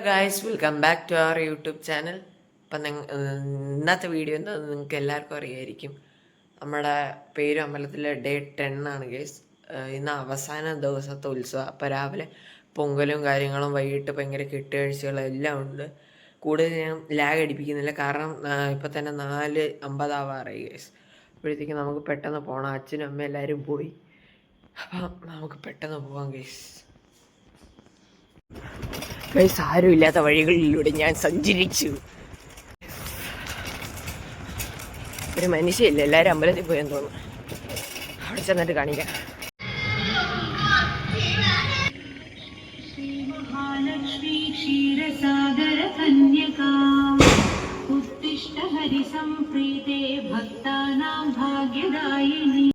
Guys, welcome back to our YouTube channel. അപ്പം ഇന്നത്തെ video എന്താ നിങ്ങൾക്ക് എല്ലാവർക്കും അറിയായിരിക്കും. നമ്മുടെ പേരും അമ്പലത്തിലെ ഡേ 10 ആണ് ഗൈസ്. ഇന്ന് അവസാന ദിവസത്തെ ഉത്സവം. അപ്പോൾ രാവിലെ പൊങ്കലും കാര്യങ്ങളും, വൈകിട്ട് ഭയങ്കര കെട്ടുകാഴ്ചകളും എല്ലാം ഉണ്ട്. കൂടുതൽ ഞാൻ ലാഗ് അടിപ്പിക്കുന്നില്ല, കാരണം ഇപ്പം തന്നെ 4:50 ആവാറായി ഗൈസ്. അപ്പോഴത്തേക്കും നമുക്ക് പെട്ടെന്ന് പോകണം. അച്ഛനും അമ്മയും എല്ലാവരും പോയി. അപ്പം നമുക്ക് പെട്ടെന്ന് പോകാം ഗൈസ്. ആരും ഇല്ലാത്ത വഴികളിലൂടെ ഞാൻ സഞ്ചരിച്ചു. ഒരു മനുഷ്യയില്ല, എല്ലാവരും അമ്പലത്തിൽ പോയെന്ന് തോന്നുന്നു. അവിടെ ചെന്നിട്ട് കാണിക്കാം. മഹാലക്ഷ്മി ക്ഷീരസാഗര കന്യകാ ഉത്തിഷ്ഠ ഹരിസംപ്രീതേ ഭക്താനാം ഭാഗ്യദായിനി.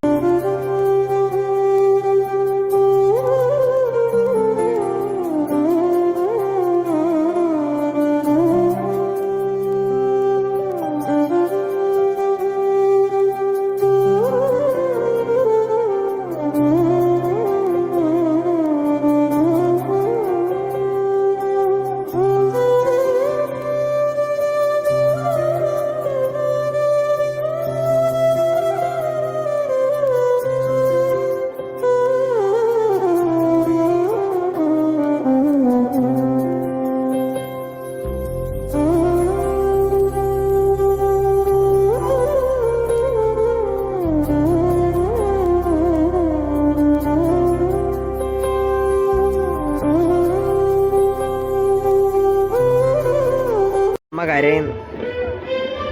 അമ്മ കരയുന്നു.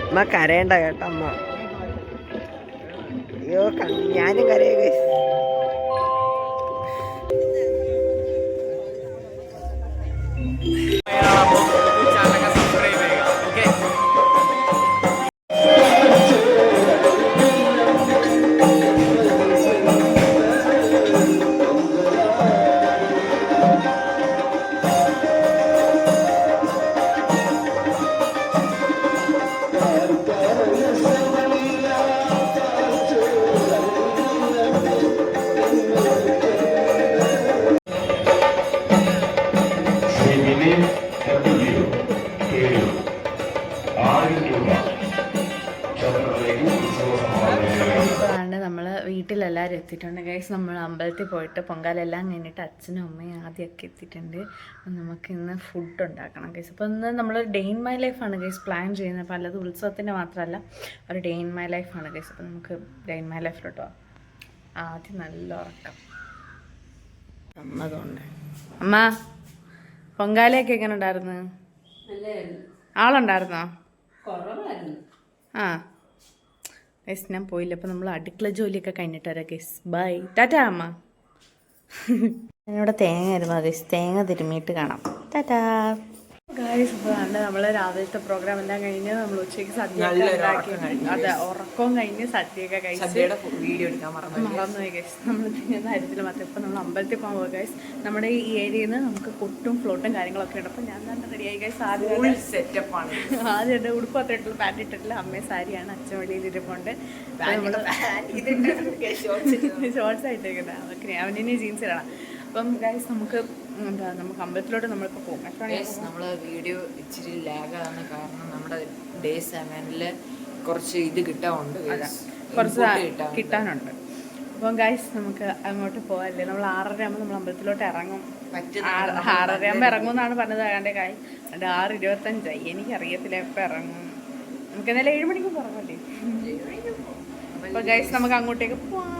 അമ്മ കരയണ്ട കേട്ടോ അമ്മ. അയ്യോ, ഞാനും കരയുക. നമ്മൾ വീട്ടിലെല്ലാവരും എത്തിയിട്ടുണ്ട് ഗൈസ്. നമ്മൾ അമ്പലത്തിൽ പോയിട്ട് പൊങ്കാലെല്ലാം കഴിഞ്ഞിട്ട് അച്ഛനും അമ്മയും ആദ്യമൊക്കെ എത്തിയിട്ടുണ്ട്. നമുക്ക് ഇന്ന് ഫുഡ് ഉണ്ടാക്കണം ഗൈസ്. അപ്പോൾ ഇന്ന് നമ്മൾ ഡേ ഇൻ മൈ ലൈഫാണ് ഗൈസ് പ്ലാൻ ചെയ്യുന്നത്. അപ്പോൾ അല്ലാതെ ഉത്സവത്തിൻ്റെ മാത്രമല്ല, ഒരു ഡേ ഇൻ മൈ ലൈഫാണ് ഗൈസ്. അപ്പോൾ നമുക്ക് ഡേ ഇൻ മൈ ലൈഫിലോട്ടോ. ആദ്യം നല്ല ഉറക്കം. അമ്മതുകൊണ്ട് അമ്മ പൊങ്കാലയൊക്കെ എങ്ങനെ ഉണ്ടായിരുന്നു? ആളുണ്ടായിരുന്നോ? ആ ഗൈസ്, ഞാൻ പോയില്ല. അപ്പോൾ നമ്മൾ അടുക്കള ജോലിയൊക്കെ കഴിഞ്ഞിട്ട് വരാം ഗൈസ്. ബൈ, ടാറ്റാ അമ്മ. ഞാനിവിടെ തേങ്ങ അരുമാ ഗൈസ്. തേങ്ങ തിരുമ്മിയിട്ട് കാണാം. ടാറ്റാ ഗൈസ്. ഇപ്പോൾ നമ്മൾ രാവിലത്തെ പ്രോഗ്രാം എല്ലാം കഴിഞ്ഞ് നമ്മൾ ഉച്ചയ്ക്ക് സദ്യ ഉണ്ടാക്കി. അതെ, ഉറക്കവും കഴിഞ്ഞ് സദ്യയൊക്കെ കഴിച്ച് വീഡിയോ എടുക്കാൻ മറന്നുപോയി ഗൈസ്. നമ്മൾ തിന്നുന്ന കാര്യത്തിൽ മാത്രം. ഇപ്പം നമ്മൾ അമ്പലത്തിൽ പോകാൻ പോകുക ഗൈസ്. നമ്മുടെ ഈ ഏരിയയിൽ നിന്ന് നമുക്ക് കൊട്ടും ഫ്ലോട്ടും കാര്യങ്ങളൊക്കെ ഉണ്ട്. അപ്പോൾ ഞാൻ തന്നെ റെഡിയായി ഗൈസ്. ആദ്യം സെറ്റപ്പാണ്. ആദ്യം എൻ്റെ ഉടുപ്പ് അത്ര ഇട്ടുള്ളൂ, പാൻറ്റ് ഇട്ടിട്ടില്ല. അമ്മയെ സാരിയാണ്, അച്ഛൻ വെളിയിൽ ഇരിപ്പുണ്ട്. ഷോർട്സ് ആയിട്ടേക്കുന്നത് അതൊക്കെ അവനെ ജീൻസ് ഇടണം. അപ്പം ഗൈസ് നമുക്ക് നമുക്ക് അമ്പലത്തിലോട്ട് നമ്മളിപ്പോൾ പോകും. നമ്മൾ വീഡിയോ ഇച്ചിരി ലാഗാണ്, കാരണം നമ്മുടെ ഡേ 7 കുറച്ച് ഇത് കിട്ടാനുണ്ട്, കുറച്ച് കിട്ടാനുണ്ട്. അപ്പം ഗൈസ് നമുക്ക് അങ്ങോട്ട് പോകാല്ലേ. നമ്മൾ 6:30 ആകുമ്പോൾ നമ്മൾ അമ്പലത്തിലോട്ട് ഇറങ്ങും. 6:30 ആകുമ്പോൾ ഇറങ്ങും എന്നാണ് പറഞ്ഞത്. ആകേണ്ട കായ് 6:25. എനിക്കറിയത്തില്ല എപ്പോൾ ഇറങ്ങും. നമുക്ക് എന്നാലും 7 മണിക്ക് ഇറങ്ങല്ലേ. അപ്പോൾ ഗൈസ് നമുക്ക് അങ്ങോട്ടേക്ക് പോവാം.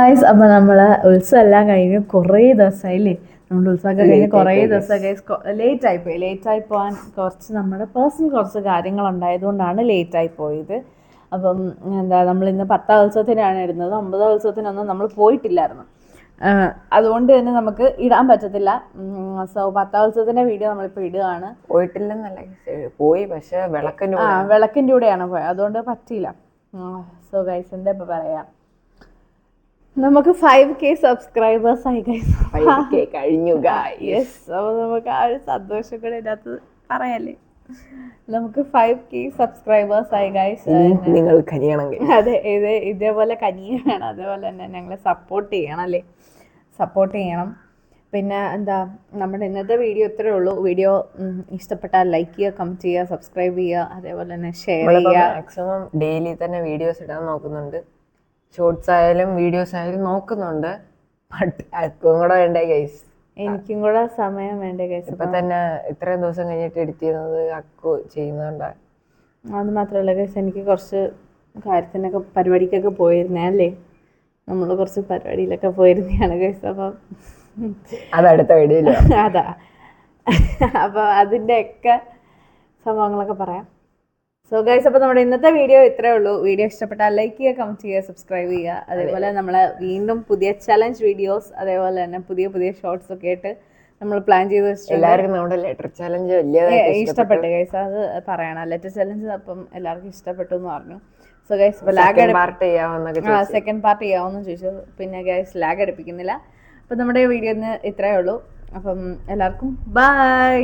ഗായ്സ്, അപ്പോൾ നമ്മൾ ഉത്സവം എല്ലാം കഴിഞ്ഞ് കുറേ ദിവസമായില്ലേ, നമ്മൾ ഉത്സവമൊക്കെ കഴിഞ്ഞ് കുറേ ദിവസം ഗൈസ് ലേറ്റായി പോകാൻ കുറച്ച് നമ്മുടെ പേഴ്സണൽ കുറച്ച് കാര്യങ്ങളുണ്ടായതുകൊണ്ടാണ് ലേറ്റായി പോയത്. അപ്പം എന്താ, നമ്മൾ ഇന്ന് 10ാം ഉത്സവത്തിനാണ് ഇടുന്നത്. 9ാം ഉത്സവത്തിനൊന്നും നമ്മൾ പോയിട്ടില്ലായിരുന്നു, അതുകൊണ്ട് തന്നെ നമുക്ക് ഇടാൻ പറ്റത്തില്ല. സോ 10ാം ഉത്സവത്തിൻ്റെ വീഡിയോ നമ്മളിപ്പോൾ ഇടുകയാണ്. പോയിട്ടില്ലെന്നല്ല, പോയി, പക്ഷെ വിളക്കിൻ്റെ കൂടെയാണ് പോയത്, അതുകൊണ്ട് പറ്റിയില്ല. സോ ഗൈസ്, എന്താ ഇപ്പോൾ പറയാം, നമുക്ക് 5K സബ്സ്ക്രൈബേഴ്സ് ആയി ഗൈസ്. 5K കഴിഞ്ഞു. യെസ്, അപ്പോൾ നമുക്ക് ആ ഒരു സന്തോഷം കൂടെ ഇതിനകത്ത് പറയല്ലേ. നമുക്ക് 5K സബ്സ്ക്രൈബേഴ്സ് ആയി ഗൈസ്. നിങ്ങൾ കനിയണമെങ്കിൽ അതെ, ഇതേപോലെ കനിയ വേണം, അതേപോലെ തന്നെ ഞങ്ങളെ സപ്പോർട്ട് ചെയ്യണം അല്ലേ, സപ്പോർട്ട് ചെയ്യണം. പിന്നെ എന്താ, നമ്മുടെ ഇന്നത്തെ വീഡിയോ ഇത്രയേ ഉള്ളൂ. വീഡിയോ ഇഷ്ടപ്പെട്ടാൽ ലൈക്ക് ചെയ്യുക, കമൻറ്റ് ചെയ്യുക, സബ്സ്ക്രൈബ് ചെയ്യുക, അതേപോലെ തന്നെ ഷെയർ ചെയ്യുക. മാക്സിമം ഡെയിലി തന്നെ വീഡിയോസ് ഇടാൻ നോക്കുന്നുണ്ട്. ഷോർട്സ് ആയാലും വീഡിയോസ് ആയാലും നോക്കുന്നുണ്ട്. ബട്ട് അക്കും കൂടെ വേണ്ടേ ഗൈസ്, എനിക്കും കൂടെ സമയം വേണ്ടേ ഗൈസ്. ഇപ്പം തന്നെ ഇത്രയും ദിവസം കഴിഞ്ഞിട്ട് എഡിറ്റ് ചെയ്യുന്നത് അക്കു ചെയ്യുന്നതുകൊണ്ടാണ്. അത് മാത്രമല്ല ഗൈസ്, എനിക്ക് കുറച്ച് കാര്യത്തിനൊക്കെ പരിപാടിക്കൊക്കെ പോയിരുന്നേ അല്ലേ, നമ്മൾ കുറച്ച് പരിപാടിയിലൊക്കെ പോയിരുന്നതാണ് ഗൈസ്. അപ്പം അതടുത്ത വീഡിയോയിലോ അതാ, അപ്പോൾ അതിൻ്റെയൊക്കെ സംഭവങ്ങളൊക്കെ പറയാം. സോ ഗൈസ്, അപ്പോൾ നമ്മുടെ ഇന്നത്തെ വീഡിയോ ഇത്രയേ ഉള്ളൂ. വീഡിയോ ഇഷ്ടപ്പെട്ടാൽ ലൈക്ക് ചെയ്യുക, കമൻറ്റ് ചെയ്യുക, സബ്സ്ക്രൈബ് ചെയ്യുക. അതേപോലെ നമ്മൾ വീണ്ടും പുതിയ ചലഞ്ച് വീഡിയോസ്, അതേപോലെ തന്നെ പുതിയ ഷോർട്സ് ഒക്കെ ആയിട്ട് നമ്മൾ പ്ലാൻ ചെയ്ത് വെച്ചിട്ടുണ്ട്. എല്ലാവർക്കും നമ്മുടെ ലെറ്റർ ചലഞ്ച് വലിയ ഇഷ്ടപ്പെട്ടു ഗൈസ്, അത് പറയണം. ലെറ്റർ ചലഞ്ച് അപ്പം എല്ലാവർക്കും ഇഷ്ടപ്പെട്ടു എന്ന് പറഞ്ഞു. സോ ഗൈസ്, ഇപ്പോൾ സെക്കൻഡ് പാർട്ട് ചെയ്യാമെന്ന് ചോദിച്ചു. പിന്നെ ഗൈസ്, ലാഗ് അടുപ്പിക്കുന്നില്ല. അപ്പോൾ നമ്മുടെ വീഡിയോ ഇന്ന് ഇത്രയേ ഉള്ളൂ. അപ്പം എല്ലാവർക്കും ബൈ.